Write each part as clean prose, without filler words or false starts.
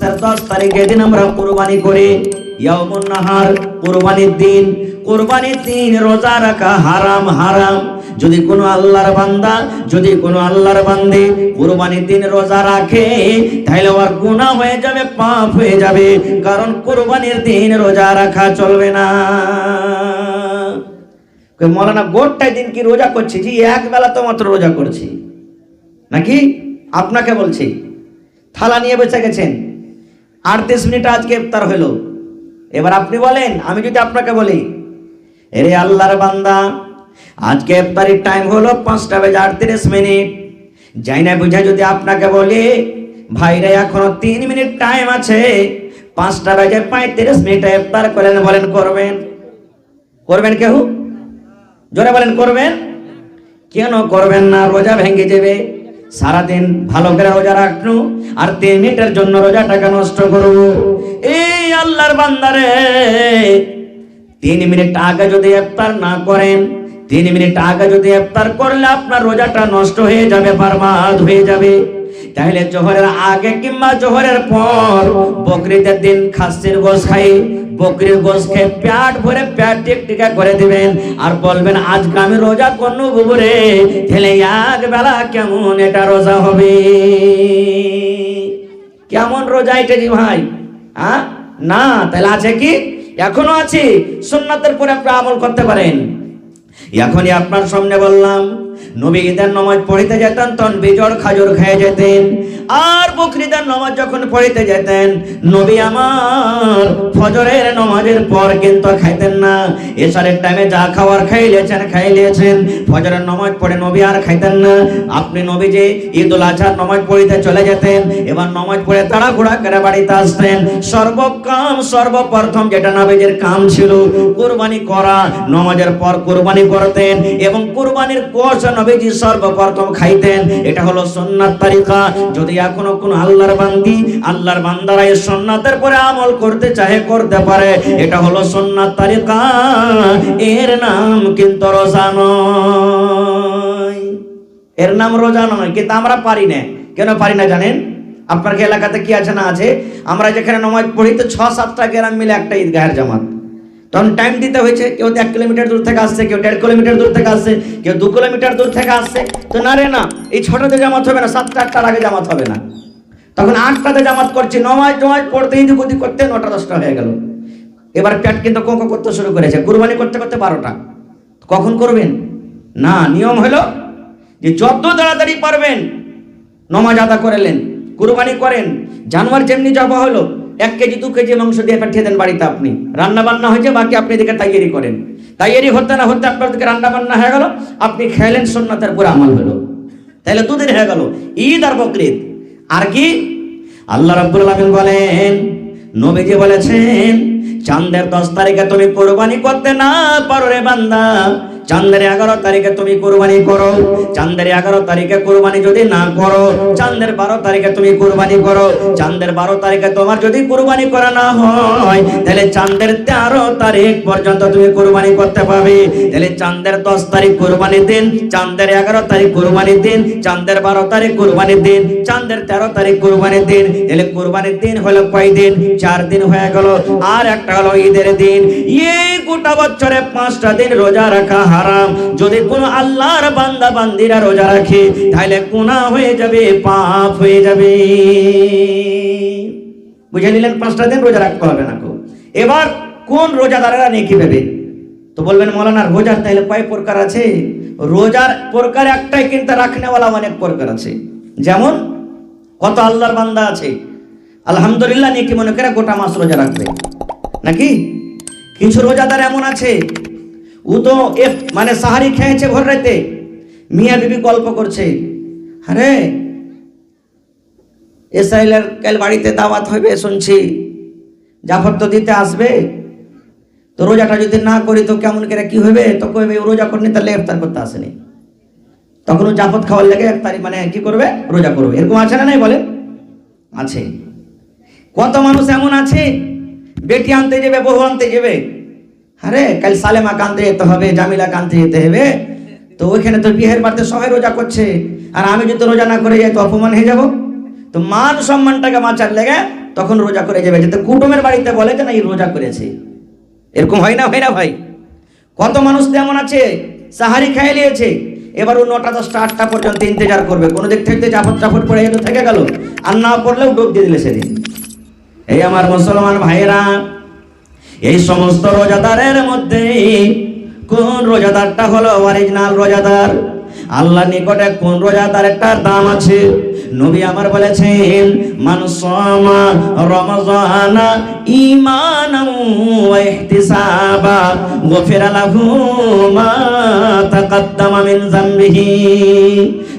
মাসের 10 তারিখে দিন আমরা কুরবানি করি। ইয়াউমুন নাহার, কুরবানির দিন। কুরবানির দিন রোজা রাখা হারাম, হারাম। যদি কোনো আল্লাহর বান্দা, যদি কোনো আল্লাহর বান্দে কুরবানির দিন রোজা রাখে, তাহলে ওর গুনাহ হয়ে যাবে, পাপ হয়ে যাবে। কারণ কুরবানির দিন রোজা রাখা চলবে না। মৌলানা গোটাই দিন কি রোজা করছি? জি, এক বেলা তো মাত্র রোজা করছি। নাকি আপনাকে বলছি, থালা নিয়ে বসে গেছেন, 38 মিনিট আজকে ইফতার হলো। এবার আপনি বলেন, আমি যদি আপনাকে বলি, এরে আল্লাহর বান্দা, আজকে ইফতারির টাইম হলো 5টা বেজে 38 মিনিট, যাই না বুঝে যদি আপনাকে বলি, ভাইরা এখনো 3 মিনিট টাইম আছে, 5টা বেজে 35 মিনিটে ইফতার করেন, বলেন করবেন? করবেন কেউ? জোরে বলেন করবেন? কেন করবেন না? রোজা ভেঙে যাবে। সারাদিন ভালো করে রোজা রাখলো, আর 3 মিনিটের জন্য রোজাটাকে নষ্ট করবো? এই আল্লাহর বান্দারে, 3 মিনিট আগে যদি ইফতার না করেন, 3 মিনিট আগে যদি ইফতার করলে আপনার রোজাটা নষ্ট হয়ে যাবে, বরবাদ হয়ে যাবে। তাহলে জোহরের আগে কিংবা জোহরের পর বকরিদের দিন খাসির গোশত খাই, বকরির গোশত খেয়ে পেট ভরে পেট টিকটিকা করে দিবেন, আর বলবেন আজকে আমি রোজা করব বুবুরে। তাহলে এক বেলা কেমন এটা রোজা হবে? কেমন রোজা এটা জি ভাই? না, তাহলে আছে কি? এখনো আছে। সুন্নাতের পরে আপনি আমল করতে পারেন। এখনই আপনার সামনে বললাম, নবী ঈদের নামাজ পড়িতে যেতেন তখন বিজড় খাজুর খেয়ে যেতেন, আর বকরিদের নামাজ যখন পড়িতে যেতেন, নবী আমার ফজরের নামাজের পর কিন্তু খাইতেন না। এশারের টাইমে যা খাওয়ার খাইলেছেন, ফজরের নামাজ পড়ে নবী আর খাইতেন না। আপনি নবী যে ঈদুল আজহার নামাজ পড়িতে চলে যেতেন, এবার নামাজ পড়ে তাড়াহুড়া করে বাড়িতে আসতেন, সর্বপ্রথম যেটা নবীর কাম ছিল কুরবানি করা। নামাজের পর কুরবানি করতেন, এবং কুরবানির গোশত নবীজি সর্বপ্রথম খাইতেন। এটা হলো সুন্নাত তরিকা। যদি এখনো কোন আল্লাহর বান্দি, আল্লাহর বান্দারা এই সুন্নাতের পরে আমল করতে চাহে, করতে পারে। এটা হলো সুন্নাত তরিকা। এর নাম কিন্তু রোজা নয়, এর নাম রোজা নয়। কিন্তু আমরা পারি না। কেন পারি না জানেন? আপনার এলাকাতে কি আছে না আছে? আমরা যেখানে নামাজ পড়ি তো 6-7টা গ্রাম মিলে একটা ঈদগাহের জামাত। তখন টাইম দিতে হয়েছে। কেউ 1 কিলোমিটার দূর থেকে আসছে, কেউ 1.5 কিলোমিটার দূর থেকে আসছে, কেউ 2 কিলোমিটার দূর থেকে আসছে। তো না রে না, এই 6টাতে জামাত হবে না, 7টা-8টার আগে জামাত হবে না। তখন 8টাতে জামাত করছি, নমাজ পড়তে ইদিক ওদিক করতে 9টা-10টা হয়ে গেল। এবার পেট কিন্তু কোঁকো করতে শুরু করেছে। কুরবানি করতে করতে 12টা। কখন করবেন? না, নিয়ম হলো যে যত তাড়াতাড়ি পারবেন নমাজ আদা করেলেন, কুরবানি করেন। জানোয়ার যেমনি জবা হলো, 1 কেজি 2 কেজি মাংস দিয়ে পাঠিয়ে দেন বাড়িতে। আপনি রান্না বান্না হয়েছে, বাকি আপনি এদিকে তৈরি করেন। তৈরি হতে না হতে আপনার দিকে রান্না বান্না হয়ে গেল, আপনি খেলেন, সুন্নাতের পুরো আমল হলো। তাহলে 2 দিন হয়ে গেল, ঈদ আর বকরিদ। আর কি আল্লাহ রাব্বুল আলামিন বলেন, নবীজি বলেছেন, চাঁদের 10 তারিখে তুমি কুরবানি করতে না পারো রে বান্দা, চাঁদের 11 তারিখে তুমি কুরবানি করো। চাঁদের 11 তারিখে কুরবানি যদি না করো, চাঁদের 12 তারিখে তুমি কুরবানি করো। চাঁদের 12 তারিখে তোমার যদি কুরবানি করা না হয়, তাহলে চাঁদের 13 তারিখ পর্যন্ত তুমি কুরবানি করতে পারবে। তাহলে চাঁদের 10 তারিখ কুরবানির দিন, চাঁদের 11 তারিখ কুরবানির দিন, চাঁদের 12 তারিখ কুরবানির দিন, চাঁদের 13 তারিখ কুরবানির দিন। তাহলে কুরবানির দিন হলো কয় দিন? 4 দিন হয়ে গেল। আর একটা হলো ঈদের দিন। এই গোটা বছরে 5টা দিন রোজা রাখা হারাম। যদি কোন আল্লাহর বান্দা বান্দিরা রোজা রাখে, তাহলে গুনাহ হয়ে যাবে, পাপ হয়ে যাবে। বুঝে নিলেন? 5টা দিন রোজা রাখতে হবে না। এবার কোন রোজাদারেরা নেকি পাবে? তো বলবেন মৌলানা রোজার তাহলে কয় প্রকার আছে? রোজার প্রকার একটাই, কিন্তু রাখনেওয়ালা অনেক প্রকার আছে। যেমন কত আল্লাহর বান্দা আছে আলহামদুলিল্লাহ নেকি মনে করে গোটা মাস রোজা রাখবে, নাকি? কিছু রোজাদার এমন আছে, ও তো মানে সাহারি খেয়েছে ভোর রাতে, মিয়া বিবি গল্প করছে, আরে এসরাইলের কাল বাড়িতে দাওয়াত হবে শুনছি, জাফর তো দিতে আসবে, তো রোজাটা যদি না করি তো কেমন করে কি হবে? তো কইবে রোজা করেনি, তাহলে ইফতার করতে আসেনি। তখন ও জাফত খাওয়ার লেগে ইফতারি মানে কি করবে? রোজা করবে। এরকম আছে না নাই? বলে আছে। কত মানুষ এমন আছে, বেটি আনতে যাবে, বহু আনতে যাবে, আরে কাল সালেমা কানতে যেতে হবে, জামিলা কানতে যেতে হবে, তো ওইখানে তো বিয়ের বাড়িতে সবাই রোজা করছে, আর আমি যদি রোজা না করে যাই তো অপমান হয়ে যাব। তো মান সম্মানটাকে বাঁচার লেগে তখন রোজা করে যাবে, যাতে কুটুমের বাড়িতে বলে যে না এই রোজা করেছে। এরকম হয় না ভাই? কত মানুষ তেমন আছে সাহারি খেয়ে নিয়েছে, এবার ও 9টা 10টা 8টা পর্যন্ত ইন্তজার করবে, কোনো দিক থেকে জাফর পড়ে যেত থেকে গেল, আর না পড়লেও ডোব দিয়ে দিলে সেদিন। এই আমার মুসলমান ভাইয়েরা, এই সমস্ত রোজাদারের মধ্যে কোন রোজাদারটা হলো অরিজিনাল রোজাদার? আল্লাহর নিকটে কোন রোজাদারেরটার দাম আছে? নবী আমার বলেছেন, মান সামা রমাযানা ঈমানান ওয়া ইহতিসাবা গফিরা লাহু মা তাকাদ্দামা মিন যামবিহি।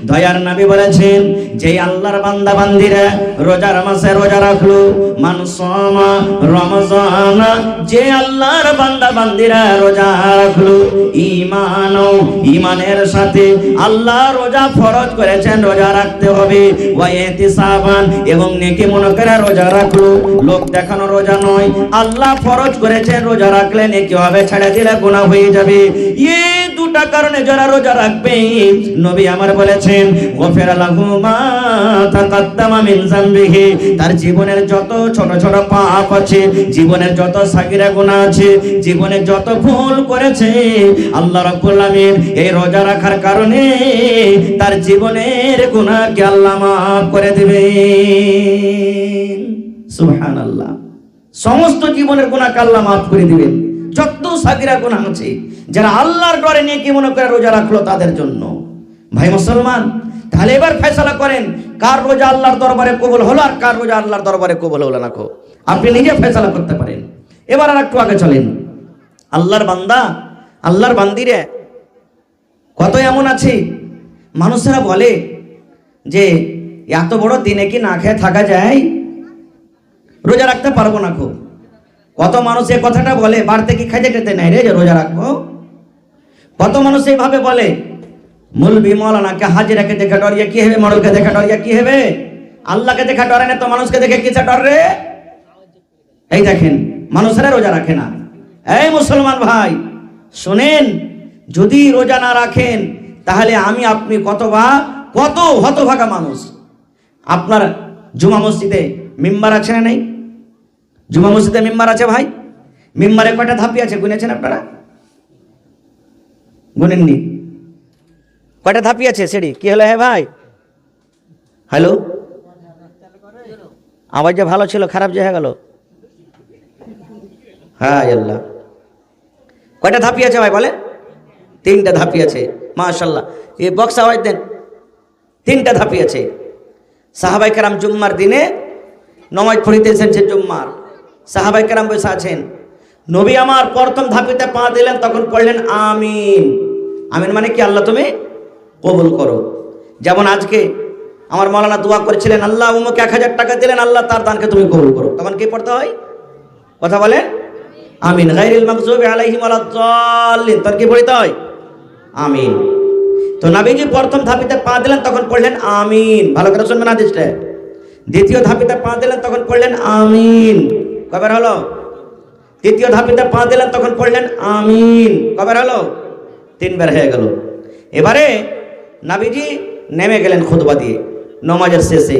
দয়ার নবী বলেছেন, যে আল্লাহর বান্দা বান্দিরা রোজার মাসে রোজা রাখলো, মান সামা রমাযানা, যে আল্লাহর বান্দা বান্দিরা রোজা রাখলো, ঈমানের সাথে, আল্লাহ রোজা ফরজ করেছেন রোজা রাখতে হবে, ওয়া ইহতিসাবান, এবং নেকি মনে করে রোজা রাখলো, লোক দেখানো রোজা নয়, আল্লাহ ফরজ করেছেন রোজা রাখলে নেকি হবে, ছেড়ে দিলে গুনাহ হয়ে যাবে। এই দুটা কারণে যারা রোজা রাখবে, নবী আমার বলেছেন, গফিরা লাহু মা তাকাদ্দামা মিন যামবিহি, তার জীবনের যত ছোট ছোট পাপ আছে, জীবনের যত সাগীরা গুনাহ আছে, জীবনে যত ভুল করেছে, আল্লাহ রাব্বুল আলামিন এই রোজা রাখার কারণে তার জীবনের গুনাহকে আল্লাহ মাফ করে দিবেন। সুবহানাল্লাহ। সমস্ত জীবনের গুনাহকে আল্লাহ মাফ করে দিবেন, যত সাগীরা গুনাহ আছে, যারা আল্লাহর ডরে নেকি মনে করে রোজা রাখলো তাদের জন্য। ভাই মুসলমান, তাহলে এবার ফয়সালা করেন, কার রোজা আল্লাহর দরবারে কবুল হলো আর কার রোজা আল্লাহর দরবারে কবুল হলো না। আপনি নিজে ফয়সালা করতে পারেন। এবার আর একটু আগে চলেন। আল্লাহর বান্দা, আল্লাহর বান্দিরে কত এমন আছে, মানুষেরা বলে যে এত বড় দিনে কি না খেয়ে থাকা যায়, রোজা রাখতে পারবো না। কত মানুষ এই কথাটা বলে, বাড়িতে কি খাইতে টেতে নাই রে যে রোজা রাখবো। কত মানুষ এইভাবে বলে, মুলবি মৌলানাকে হাজিরাকে দেখে ডরিয়ে কি হবে, মডলকে দেখে ডরিয়ে কি হবে, আল্লাহকে দেখে ডরে না তো মানুষকে দেখে কিসে ডর রে। এই দেখেন, মানুষেরা রোজা রাখে না। এই মুসলমান ভাই শুনেন, যদি রোজা না রাখেন তাহলে আমি আপনি কত হতভাগা মানুষ। আপনার জুমা মসজিদে মিম্বার আছে না নেই? জুমা মসজিদে মিম্বার আছে ভাই? মিম্বারে কয়টা ধাপি আছে গুনেছেন আপনারা? গুনেননি? কয়টা ধাপি আছে সিঁড়ি? কি হলো হে ভাই? হ্যালো, আওয়াজ যে ভালো ছিল খারাপ যে হয়ে গেল। হ্যাঁ আল্লাহ, কয়টা ধাপি আছে ভাই বলে? 3টা ধাপি আছে। মাশাআল্লাহ, এই বক্স আওয়াজ দেন। 3টা ধাপি আছে। সাহাবায়ে কেরাম জুম্মার দিনে নামাজ পড়িতেছেন, যে জুম্মার সাহাবায়ে কেরাম বসে আছেন। নবী আমার প্রথম ধাপিতে পা দিলেন, তখন পড়লেন আমিন। আমিন মানে কি? আল্লাহ তুমি কবুল করো। যেমন আজকে আমার মাওলানা দোয়া করেছিলেন, আল্লাহ উমুকে 1000 টাকা দিলেন, আল্লাহ তার দানকে তুমি কবুল করো। তখন কি পড়তে হয়? কথা বলেন, আমিন। গায়রিল মাগযুবি আলাইহিম ওয়ালাদ-দাল্লিন, তার কি পড়তে হয়? আমিন। তো নবীজি প্রথম ধাপিতে পা দিলেন, তখন পড়লেন আমিন। ভালো করে শুনবেন হাদিসটা। দ্বিতীয় ধাপিতে পা দিলেন, তখন পড়লেন আমিন। কয়বার হলো? তৃতীয় ধাপিতে পা দিলেন, তখন পড়লেন আমিন। কয়বার হলো? 3বার হয়ে গেল। এবারে নবীজি নেমে গেলেন খুতবা দিয়ে নামাজের শেষে।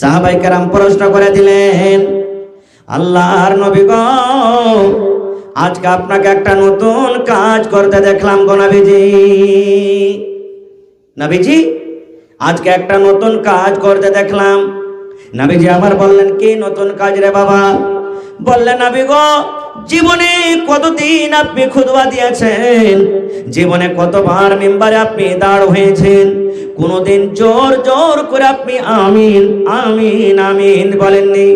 সাহাবায়ে কেরাম প্রশ্ন করে দিলেন, আল্লাহর নবী গো, আজকে আপনাকে একটা নতুন কাজ করতে দেখলাম গো নবীজি। নবীজি আজকে একটা নতুন কাজ করতে দেখলাম। নবীজি আবার বললেন, কি নতুন কাজ রে বাবা? বললেন, নবী গো, জীবনে কতদিন আপনি খুতবা দিয়েছেন, জীবনে কতবার মিম্বারে আপনি দাঁড় হয়েছেন, কোনদিন জোর জোর করে আপনি আমিন আমিন আমিন বলেননি।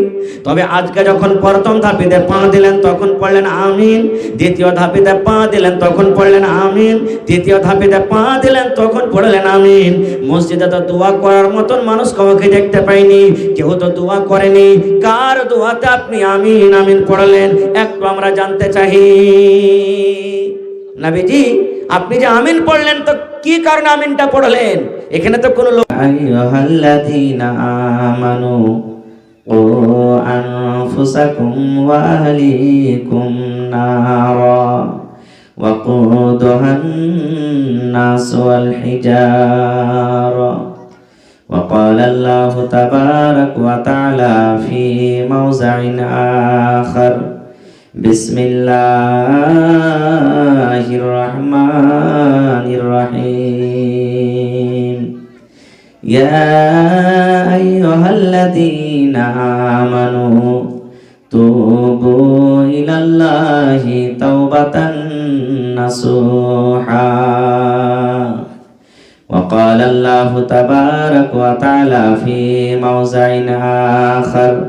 তবে আজকে যখন প্রথম ধাপিতে পা দিলেন তখন পড়লেন আমিন, দ্বিতীয় ধাপিতে পা দিলেন তখন পড়লেন আমিন, তৃতীয় ধাপিতে পা দিলেন তখন পড়লেন আমিন। মসজিদে তো দোয়া করার মতন মানুষ কাউকে দেখতে পাইনি, কেউ তো দোয়া করেনি। কার দোয়াতে আপনি আমিন আমিন পড়লেন একটু আমরা জানতে চাই। নবীজি আপনি যে আমিন পড়লেন, তো কি কারণে আমিনটা পড়লেন? এখানে তো কোনো লোক, আইয়ুহাল্লাযীনা আমানু কু আনফুসাকুম ওয়া আহলিকুম নারা ওয়াকুদুহান নাস ওয়াল হিজারা وقال الله تبارك وتعالى في موضع آخر بسم الله الرحمن الرحيم يا أيها الذين آمنوا توبوا إلى الله توبة نصوحا وقال الله تبارك وتعالى في موضع آخر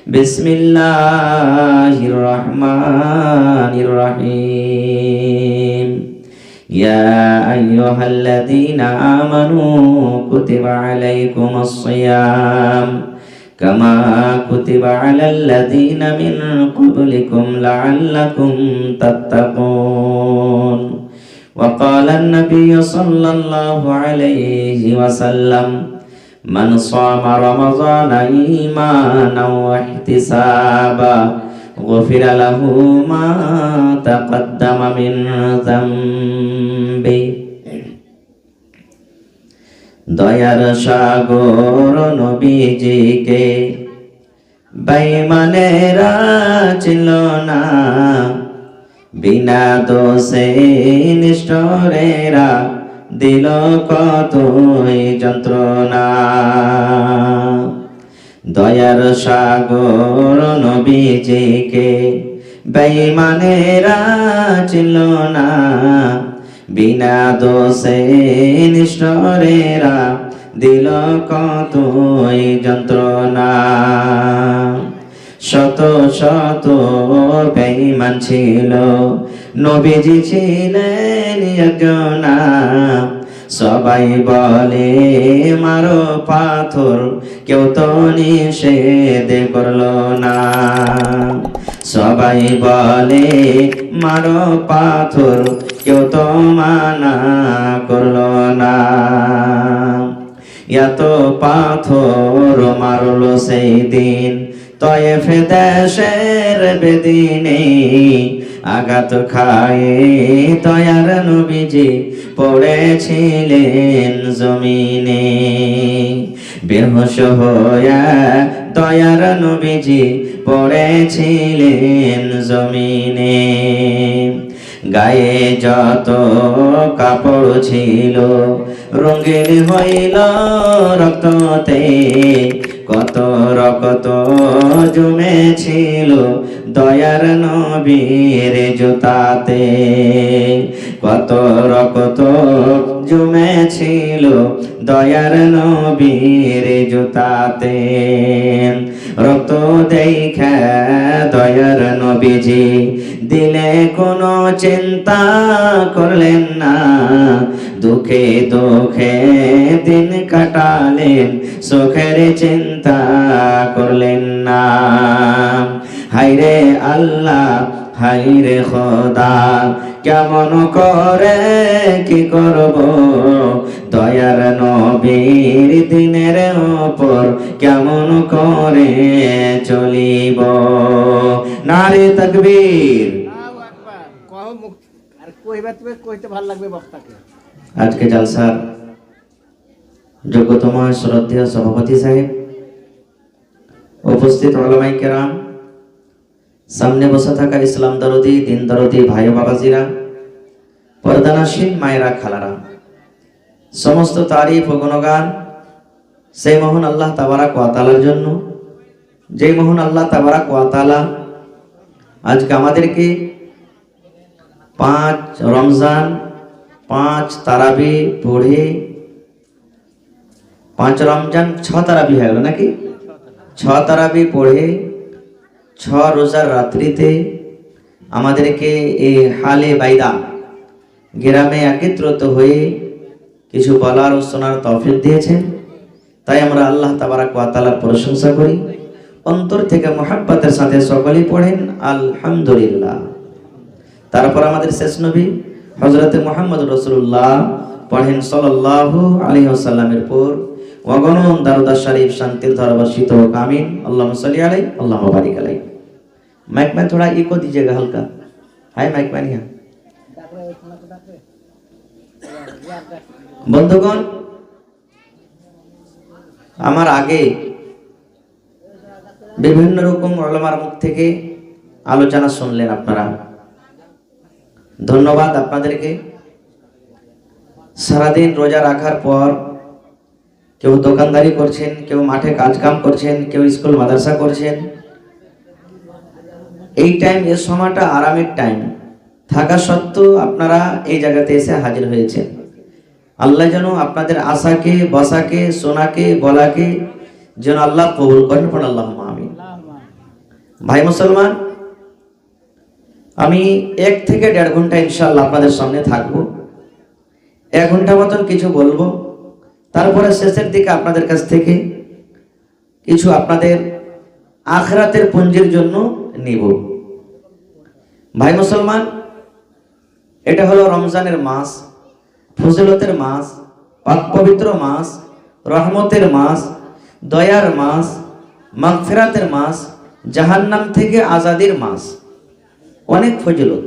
بسم الله الرحمن الرحيم يا أيها الذين آمنوا كتب عليكم الصيام كما كتب على الذين من قبلكم لعلكم تتقون وقال النبي صلى الله عليه وسلم من صام رمضان إيمانا واحتسابا غفر له ما تقدم من ذنبه দয়ার সাগর নবীজিকে বেঈমানেরা ছিল না বিনা দোষে নিষ্ঠুরেরা দিল কতই যন্ত্রণা দয়ার সাগর নবীজিকে বেঈমানেরা ছিল না বিনা দোষে নিষ্ঠুরেরা দিল কতই যন্ত্রণা শত শত বেঈমান ছিল নবীজি ছিলেন একজনা সবাই বলে মারো পাথর কেউ তো নিষেধ করলো না সবাই বলে মারো পাথর কেউ তো মানা করলো না এত পাথর মারলো সেই দিন তয়েফ দেশের বেদিনে আঘাত খায়ে দয়ার নবীজি পড়েছিলেন জমিনে বেহুশ হইয়া দয়ার নবীজি পড়েছিলেন জমিনে গায়ে যত কাপড় ছিল রঙিন হইল রক্ততে কত রক্ত জমেছিল দয়ার নবীর জুতাতে কত রক্ত জমেছিল দয়ার নবীর জুতাতে রক্ত দেখা দয়ার নবীজি দিলে কোনো চিন্তা করলেন না দুঃখে দুঃখে দিন কাটালেন সুখের চিন্তা করলেন না হায়রে আল্লাহ হায়রে খোদা কেমন করে কি করব দয়ার নবীর দিনের উপর কেমন করে চলিব নারে তাকবীর আজকে জলসার যোগ্যতম শ্রদ্ধেয় সভাপতি সাহেব উপস্থিত উলামায়ে কেরাম সামনে বসে থাকা ইসলাম দরদি দিন দরদি ভাই বাবাজিরা পর্দানাসীন মায়েরা খালারা সমস্ত তারিফ ও গুণগান সেই মহান আল্লাহ তাবারাক ওয়া তাআলার জন্য যে মহান আল্লাহ তাবারাক ওয়া তাআলা আজকে আমাদেরকে 5 রমজান 5 তারাবি পড়ে 5 রমজান 6 তারাবি হয়ে গেল নাকি 6 তারাবি পড়ে 6 রোজার রাত্রিতে আমাদেরকে এই হালে বাইদা গ্রামে একত্রিত হয়ে কিছু বলার ও শোনার তৌফিক দিয়েছেন তাই আমরা আল্লাহ তাবারাক ওয়া তাআলার প্রশংসা করি অন্তর থেকে মহব্বতের সাথে সকলেই পড়েন আলহামদুলিল্লাহ তারপর আমাদের শেষ নবী হযরত মুহাম্মদ রাসূলুল্লাহ পড়েন সাল্লাল্লাহু আলাইহি ওয়াসাল্লামের পর ওয়াগণন দারুদ শরীফ শান্তির ধারা বর্ষিত হোক आमीन अल्लाहुम्मा सल्ली अलैहि अल्लाहुम्मा बारिक अलैहि माइक में थोड़ा इको दीजिएगा हल्का हाय माइक में नहीं बंधुगण আমার আগে বিভিন্ন রকম ওলামার মুখ থেকে আলোচনা শুনলেন আপনারা, ধন্যবাদ আপনাদেরকে। সারাদিন রোজা রাখার পর কেউ দোকানদারি করছেন, কেউ মাঠে কাজ কাম করছেন, কেউ স্কুল মাদ্রাসা করছেন। এই টাইম, এই সময়টা আরামের টাইম থাকা সত্ত্বেও আপনারা এই জায়গাতে এসে হাজির হয়েছেন। আল্লাহ যেন আপনাদের আশাকে, বসাকে, শোনাকে, বলাকে যেন আল্লাহ কবুল করেন। আল্লাহুম্মা আমিন। ভাই মুসলমান, আমি 1 থেকে 1.5 ঘন্টা ইনশাআল্লাহ আপনাদের সামনে থাকবো। 1 ঘন্টা মতন কিছু বলবো, তারপরে শেষের দিকে আপনাদের কাছ থেকে কিছু আপনাদের আখিরাতের পুঞ্জির জন্য নিব। ভাই মুসলমান, এটা হলো রমজানের মাস, ফজিলতের মাস, পাক পবিত্র মাস, রহমতের মাস, দয়ার মাস, মাগফিরাতের মাস, জাহান্নাম থেকে আজাদির মাস। অনেক ফজিলত।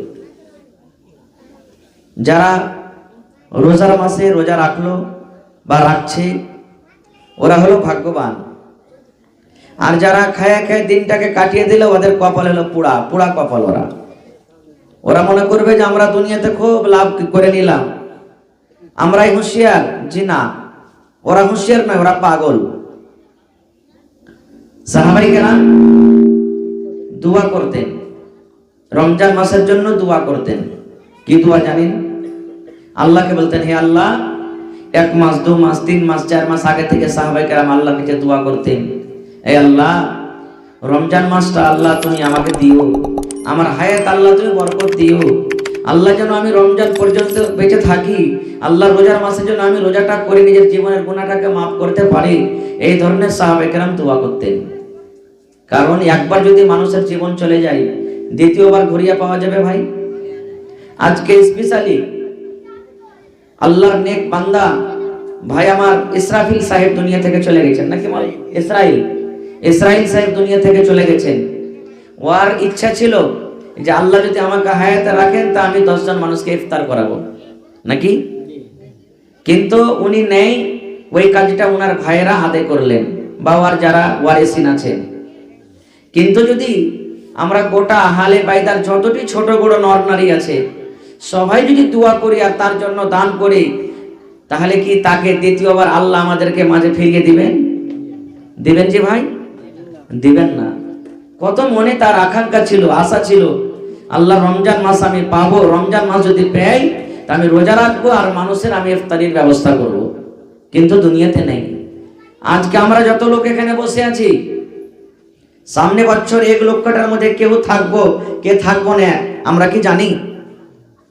যারা রোজার মাসে রোজা রাখলো বা রাখছে ওরা হলো ভাগ্যবান। আর যারা খায়া খায় দিনটাকে কাটিয়ে দিল ওদের কপাল হলো পুরা পুরা কপাল। ওরা মনে করবে যে আমরা দুনিয়াতে খুব লাভ করে নিলাম, আমরাই হুঁশিয়ার। জি না, ওরা হুঁশিয়ার নয়, ওরা পাগল। সাহাবায়ে কেরাম দোয়া করতেন, রমজান মাসের জন্য দোয়া করতেন। কি দোয়া জানেন? আল্লাহকে বলতেন, হে আল্লাহ, 1 মাস 2 মাস 3 মাস 4 মাস আগে থেকে সাহাবায়ে কেরাম আল্লাহকে যে দোয়া করতেন, হে আল্লাহ, রমজান মাসটা আল্লাহ তুমি আমাকে দিও, আমার হায়াত আল্লাহ তুমি বরকত দিও। আল্লাহ যেন আমি রমজান পর্যন্ত বেঁচে থাকি, আল্লাহ রোজার মাসের জন্য আমি রোজাটা করে নিজের জীবনের গুনাহটাকে মাফ করতে পারি। এই ধরনের সাহাবায়ে কেরাম দোয়া করতেন। কারণ একবার যদি মানুষের জীবন চলে যায়, দ্বিতীয়বার ঘুরিয়ে পাওয়া যাবে ভাই? আজকে স্পেশালি আল্লাহর নেক বান্দা ভাই আমার ইসরাফিল সাহেব দুনিয়া থেকে চলে গেছেন, নাকি বল? ইসরাইল সাহেব দুনিয়া থেকে চলে গেছেন। ওর ইচ্ছা ছিল যে আল্লাহ যদি আমাকে হায়াতে রাখেন তা আমি 10 জন মানুষকে ইফতার করাবো, নাকি? কিন্তু উনি নেই, ওই কাজটা ওনার ভাইয়েরা আদায় করলেন বা ওর যারা ওয়ারিসিন আছেন। কিন্তু যদি আমরা গোটা আহলে বাইদার যতটি ছোট বড় নর নারী আছে সবাই যদি দোয়া করি আর তার জন্য দান করি, তাহলে কি তাকে দ্বিতীয়বার আল্লাহ আমাদেরকে মাঝে ফিরিয়ে দিবেন? দিবেন যে ভাই? দিবেন না। কত মনে তার আকাঙ্ক্ষা ছিল, আশা ছিল, আল্লাহ রমজান মাস আমি পাবো, রমজান মাস যদি পাই তা আমি রোজা রাখবো আর মানুষের আমি ইফতারির ব্যবস্থা করব। কিন্তু দুনিয়াতে নেই। আজকে আমরা যত লোক এখানে বসে আছি, সামনে বছর 1 লক্ষটার মধ্যে কেউ থাকবো কে থাকবো না আমরা কি জানি?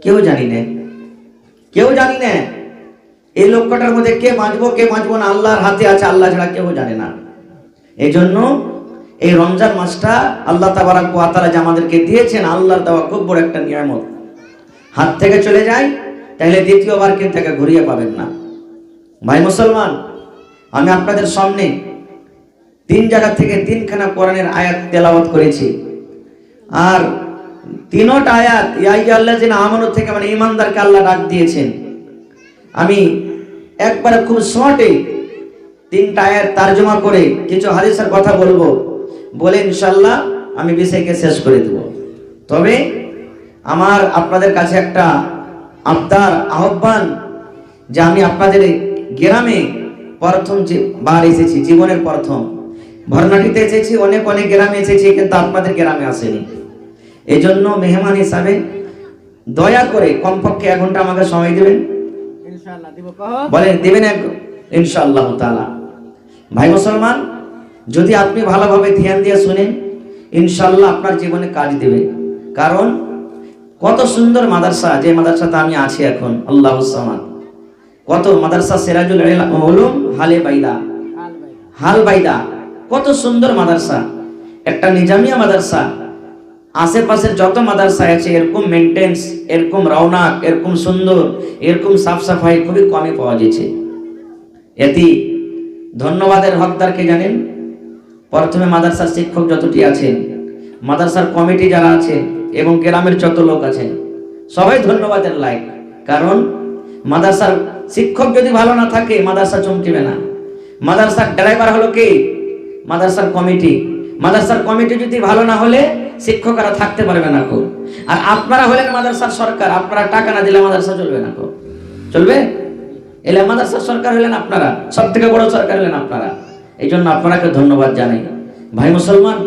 কেউ জানি না, কেউ জানি না। এই লক্ষটার মধ্যে কে বাঁচবো কে বাঁচবো না আল্লাহর হাতে আছে, আল্লাহ ছাড়া কেউ জানে না। এই জন্য এই রমজান মাসটা আল্লাহ তাবারাক ওয়া তাআলা যে আমাদেরকে দিয়েছেন, আল্লাহর দেওয়া খুব বড় একটা নিয়ামত। হাত থেকে চলে যায় তাহলে দ্বিতীয়বার কিন্তু তাকে ঘুরিয়ে পাবেন না। ভাই মুসলমান, আমি আপনাদের সামনে 3 জায়গা থেকে 3খানা কোরআনের আয়াত তেলাওয়াত করেছি। আর 3টা আয়াত ইয়া আইয়ুহাল্লাযিনা আমানু থেকে মানে ঈমানদারকে আল্লাহ ডাক দিয়েছেন। আমি একবারে খুব শর্টে 3টা আয়াত তরজমা করে কিছু হাদিসের কথা বলবো, বলে ইনশাআল্লাহ আমি বিষয়কে শেষ করে দেব। তবে আমার আপনাদের কাছে একটা আবদার, আহ্বান, যে আমি আপনাদের গ্রামে প্রথম বার এসেছি, জীবনের প্রথম ভরনাটিতে এসেছি, অনেক অনেক গ্রামে এসেছি, কিন্তু আপনাদের গ্রামে আসেনি। এই জন্য মেহমান হিসাবে দয়া করে কমপক্ষে 1 ঘন্টা আমাকে সময় দেবেন। ইনশাআল্লাহ দেব। বলেন দেবেন? ইনশাআল্লাহ তাআলা। ভাই মুসলমান, যদি আপনি ভালোভাবে ধ্যান দিয়ে শুনেন, ইনশাআল্লাহ আপনার জীবনে কাজ দেবে। কারণ কত সুন্দর মাদ্রাসা, যে মাদ্রাসাতে আমি আছি এখন, আল্লাহুস সামাদ। কত মাদ্রাসা, সিরাজুল উলুম হালবাইদা, কত সুন্দর মাদ্রাসা, একটা নিজামিয়া মাদ্রাসা। আশেপাশের যত মাদ্রাসা আছে এরকম মেইনটেন্স, এরকম রওনাক, এরকম সুন্দর, এরকম সাফ সাফাই খুবই কমই পাওয়া যাচ্ছে। এতে ধন্যবাদের হকদারকে জানেন? প্রথমে মাদ্রাসার শিক্ষক যতটি আছেন, মাদ্রাসার কমিটি যারা আছে এবং গ্রামের যত লোক আছেন, সবাই ধন্যবাদের লায়ক। কারণ মাদ্রাসার শিক্ষক যদি ভালো না থাকে মাদ্রাসা চমকিবে না। মাদ্রাসার ড্রাইভার হলো কে? মাদ্রাসার কমিটি। মাদ্রাসার কমিটি যদি ভালো না হলে শিক্ষকরা থাকতে পারবে না কো। আর আপনারা হলেন মাদ্রাসার সরকার, আপনারা টাকা না দিলে মাদ্রাসা চলবে না কো। চলবে? এলে মাদ্রাসার সরকার হলেন আপনারা, সব থেকে বড় সরকার হলেন আপনারা। এই জন্য আপনাকে ধন্যবাদ জানাই। ভাই মুসলমান,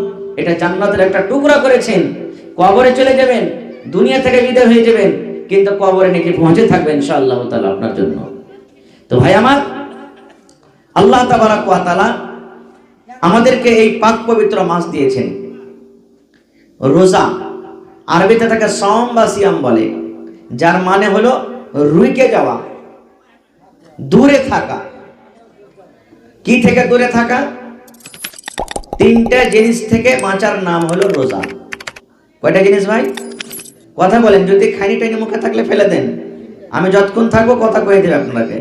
এটা জান্নাতের একটা টুকরা করেছেন। কবরে চলে যাবেন, দুনিয়া থেকে বিদায় হয়ে যাবেন, কিন্তু কবরে নাকি পৌঁছে থাকবেন ইনশাআল্লাহ তাআলা আপনার জন্য। তো ভাই আমার, আল্লাহ তাবারাক ওয়া তাআলা আমাদেরকে এই পাক পবিত্র মাস দিয়েছেন। রোজা আরবিতে তাকে সওম বা সিয়াম বলে, যার মানে হলো রুইকে যাওয়া, দূরে থাকা। কি থেকে দূরে থাকা? তিনটা জিনিস থেকে বাঁচার নাম হলো রোজা। কয়টা জিনিস ভাই? কথা বলেন, যদি খানি টাইনি মুখে থাকলে ফেলে দেন, আমি যতক্ষণ থাকবো কথা কয়ে দেবে আপনাকে।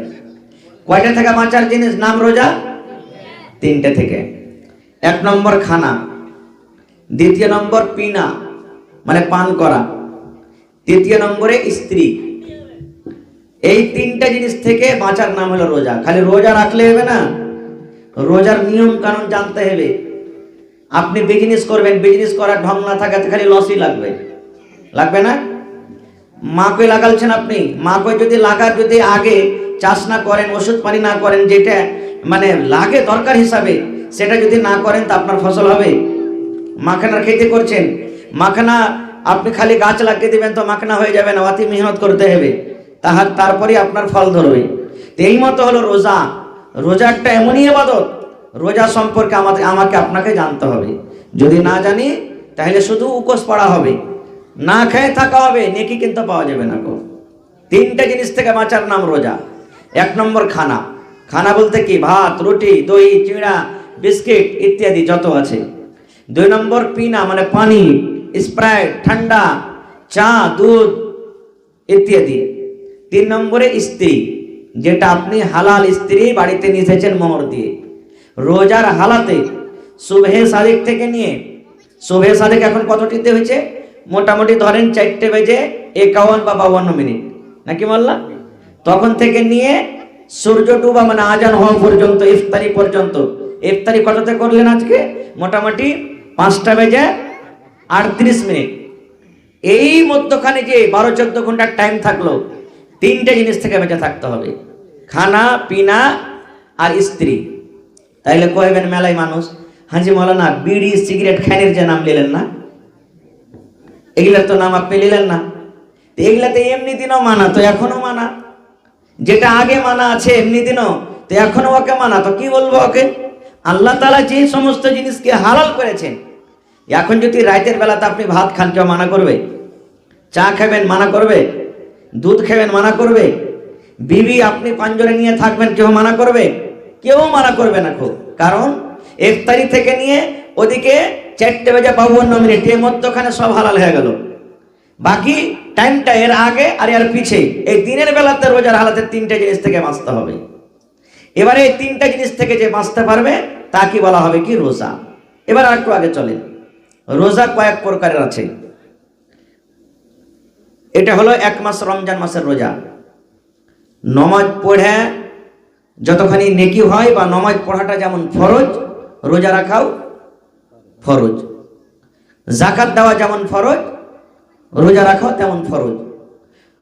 কয়টা থেকে বাঁচার জিনিস নাম রোজা? তিনটে থেকে। এক নম্বর খানা, দ্বিতীয় নম্বর পিনা মানে পান করা, তৃতীয় নম্বরে স্ত্রী। এই তিনটা জিনিস থেকে বাঁচার নাম হলো রোজা। খালি রোজা রাখলে হবে না, রোজার নিয়ম কানুন জানতে হবে। আপনি বিজনেস করবেন, বিজনেস করার ঢং না থাকাতে খালি লসই লাগবে, লাগবে না? মাকে লাগালছেন আপনি, মাকে যদি লাগার যদি আগে চাষ না করেন, ওষুধ পানি না করেন, যেটা মানে লাগে দরকার হিসাবে, সেটা যদি না করেন তা আপনার ফসল হবে? মাখানার খেতে করছেন, মাখানা আপনি খালি গাছ লাগিয়ে দিবেন তো মাখানা হয়ে যাবে না, অতি মেহনত করতে হবে, তারপরে আপনার ফল ধরবে। তো এই মতো হলো রোজা। রোজা একটা এমনই ইবাদত, রোজা সম্পর্কে আমাকে আপনাকে জানতে হবে। যদি না জানি তাহলে শুধু উপোস পড়া হবে, না খেয়ে থাকা হবে, নেকি কিন্তু পাওয়া যাবে না। তিনটা জিনিস থেকে বাঁচার নাম রোজা। এক নম্বর খানা। খানা বলতে কি? ভাত, রুটি, দই, চিড়া, বিস্কিট ইত্যাদি যত আছে। দুই নম্বর পিনা মানে পানি, স্প্রাইট, ঠান্ডা, চা, দুধ ইত্যাদি। তিন নম্বরে স্ত্রী, যেটা আপনি হালাল স্ত্রী বাড়িতে নিয়ে এসেছেন মোহর দিয়ে। রোজার হালাতে সুবহে সাদিক থেকে নিয়ে, সুবহে সাদিক এখন কতটিতে হয়েছে? মোটামুটি ধরেন 4:51 বা 52 মিনিট, নাকি বললা? তখন থেকে নিয়ে সূর্য ডুবা মানে আজান হওয়া পর্যন্ত, ইফতারি পর্যন্ত। ইফতারি কততে করলেন আজকে? মোটামুটি 5:38 মিনিট। এই মধ্যখানে যে 12-14 ঘন্টার টাইম থাকলো, তিনটে জিনিস থেকে বেঁচে থাকতে হবে, খানা, পিনা আর স্ত্রী। তাইলে কইবেন মেলায় মানুষ, হাজি মৌলানা বিড়ি সিগারেট খাইনের যে নাম নিলেন না, এগুলার তো নাম আপনি নিলেন না। এগুলাতে এমনি দিনও মানা, তো এখনো মানা। যেটা আগে মানা আছে এমনি দিনও, তো এখনো ওকে মানা, তো কি বলবো ওকে? আল্লাহ তাআলা যে সমস্ত জিনিসকে হালাল করেছেন, এখন যদি রাতের বেলাতে আপনি ভাত খান, কেউ মানা করবে? চা খাবেন মানা করবে? দুধ খাবেন মানা করবে? বিবি আপনি পাঞ্জরে নিয়ে থাকবেন, কেউ মানা করবে? কেউ মানা করবে না। কারণ ইফতারি থেকে নিয়ে ওদিকে 4:52 মিনিট, এর মধ্যখানে সব হালাল হয়ে গেল। বাকি টাইমটা এর আগে আর এর পিছে, এই দিনের বেলাতে রোজার হালাতে তিনটে জিনিস থেকে বাঁচতে হবে। এবারে এই তিনটা জিনিস থেকে যে বাঁচতে পারবে তাকে বলা হবে কি? রোজা। এবার আর একটু আগে চলে। রোজা কয়েক প্রকারের আছে। এটা হলো 1 মাস রমজান মাসের রোজা। নমাজ পড়ে যতখানি নেকি হয়, বা নমাজ পড়াটা যেমন ফরজ, রোজা রাখাও ফরজ। যাকাত দেওয়া যেমন ফরজ, রোজা রাখাও তেমন ফরজ।